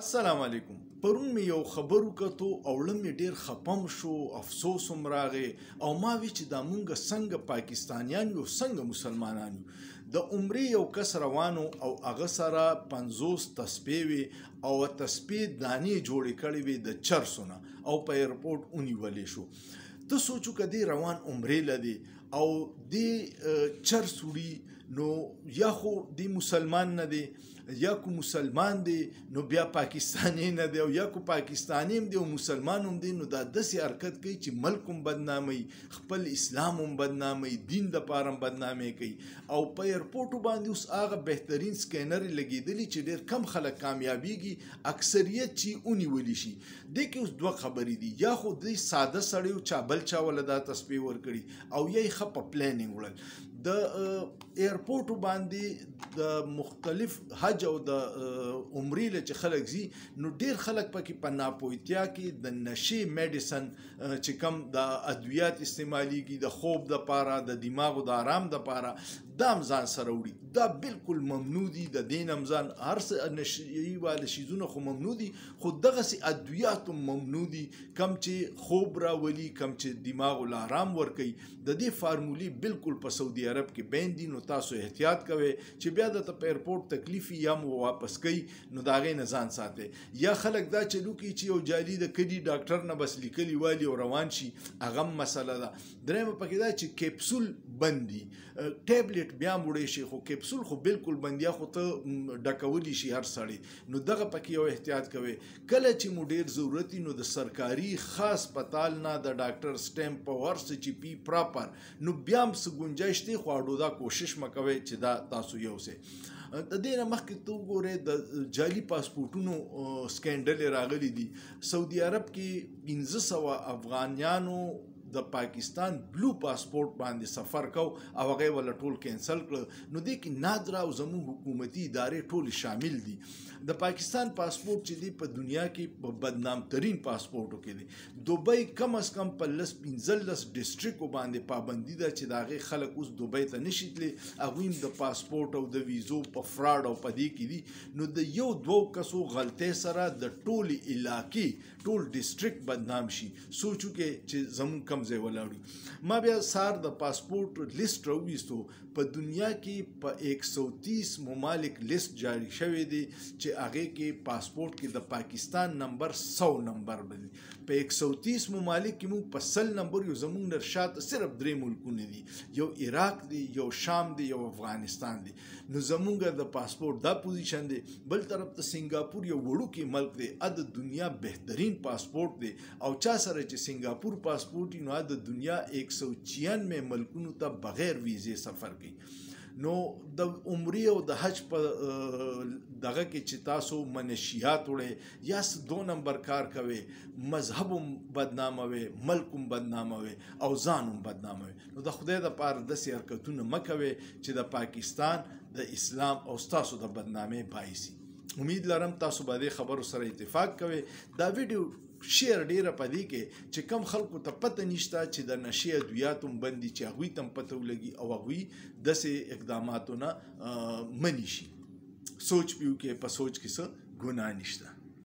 السلام علیکم. پرون مې یو خبر وکړو او لم مې ډیر خپم شو، افسوس هم راغې او ما وی چې دا مونږ څنګه پاکستانیان یو څنګه مسلمانان یو. د عمرې یو کس روانو او هغه سره 50 تسبیح وي او تسبیح دانې جوړې کړې وي د چرسونه او په ایرپورټ ونیولې شو. ته سوچو که دی روان عمرې لدی او دی چرس وړي نو یا خو دی مسلمان نه دی یا کو مسلمان دی نو بیا پاکستانی نه دی او یا کو پاکستانی هم دی او مسلمان هم دی، نو دا داسې حرکت کوي چې ملک هم بدنامي، خپل اسلام هم بدنامي، دین دپاره هم بدنامي کوي. او په ایرپورټو باندې اوس هغه بهترین سکینرې لګېدلي چې ډېر کم خلک کامیابیږي، اکثریت چې ونیولی شي. دې کې اوس دوه خبرې دي، یا خو دوی ساده سړی و چا بل چا وله دا تسبیح ورکړي او یا یې ښه په پلانینګ وړل. د ایرپورټو باندې د مختلف حج او د عمرې له چې خلک ځي نو ډیر خلک پکې په ناپوهتیا کې د نشې میډیسن چې کم د ادویات استعمالیږي د خوب دپاره، د دماغو د آرام دپاره، دا هم ځان سره وړي. دا بالکل ممنوع دي، د دې نه هم ځان هر څه نشهیي واله شیزونه خو ممنوع دي، خو دغسې ادویات هم ممنوع دي، کم چې خوب راولي، کم چې دماغو له آرام ورکوي. د دې فارمولې بالکل په سعودي عرب کې بین دي، نو تاسو احتیاط کوئ چې بیا درته په ایرپورټ تکلیف یا مو واپس کوي نو د هغې نه ځان ساتئ. یا خلک دا چلو کوي چې یو جالي د کلي ډاکټر نه بس لیکلي والي او روان شي، هغه هم مسله ده. درېیمه پکې دا چې کیپسول بند دي، ټیبلېټ بیا هم وړی شي خو کیپسول خو بالکل بند، یا خو ته ډکولی شي هر سړی، نو دغه پکې یو احتیاط کوئ. کله چې مو ډېر ضرورت وي نو د سرکاري خاص هسپتال نه د ډاکټر سټمپ او هر څه چې پی پراپر نو بیا هم څه ګنجایش دی، خو اډو دا کوشش مه کوئ چې دا تاسو یوسئ. د دې نه مخکې ته وګورئ د جعلي پاسپورټونو سکینډلې راغلي دي. سعودي عرب کې 1500 افغانیانو د پاکستان بلو پاسپورټ باندې سفر کو او هغه یې وله ټول کینسل کړه. نو دې کې نادره او زموږ حکومتي ادارې ټولې شامل دي. د پاکستان پاسپورټ چې دی په دنیا کې په بدنام ترین پاسپورټو کې دی. دوبۍ کم از کم په 15 ډسټریکو باندې پابندي ده چې د هغې خلک اوس دوبۍ ته نشي تللی، هغوی هم د پاسپورټ او د ویزو په فراډ او په دې کې دي. نو د یو دوو کسو غلطۍ سره د ټولې علاقې ټول ډسټریکټ بدنام شي. سوچو کې چې زموږ کم ځای ولاړو. ما بیا سهار د پاسپورټ لیست راوویستو. په دنیا کې په 130 ممالک لیست جاری شوی دی چې هغې کې پاسپورټ کې د پاکستان نمبر 100 نمبر دی. په 130 ممالک کې موږ په 100 نمبر یو، زموږ نه شاته صرف 3 ملکونه دي، یو عراق دی، یو شام دی، یو افغانستان دی. نو زموږ د پاسپورټ دا پوزیشن دی. بل طرف ته سنګاپور یو وړوکی ملک دی، د دنیا بهترین پاسپورټ دی او چا سره چې سنګاپور پاسپورټ نو د دنیا 196 ملکونو ته بغیر ویزې سفر کوي. نو د عمرې او د حج په دغه کې چې تاسو منشیات وړئ یا 2 نمبر کار کوئ، مذهب هم بدناموئ، ملک هم بدناموئ او ځان هم بدناموئ. نو د خدای دپاره داسې حرکتونه مه کوئ چې د پاکستان د اسلام او ستاسو د بدنامۍ باعث وي. امید لرم تاسو به دې خبرو سره اتفاق کوئ. دا ویډیو شیر ډیره په دې کې چې کم خلکو ته پته نشته چې د نشې ادویات هم بند دي، چې هغوی ته هم پته ولګي او هغوی داسې اقداماتو نه منې شي. سوچ به وکړئ، په سوچ کې څه ګناه نشته.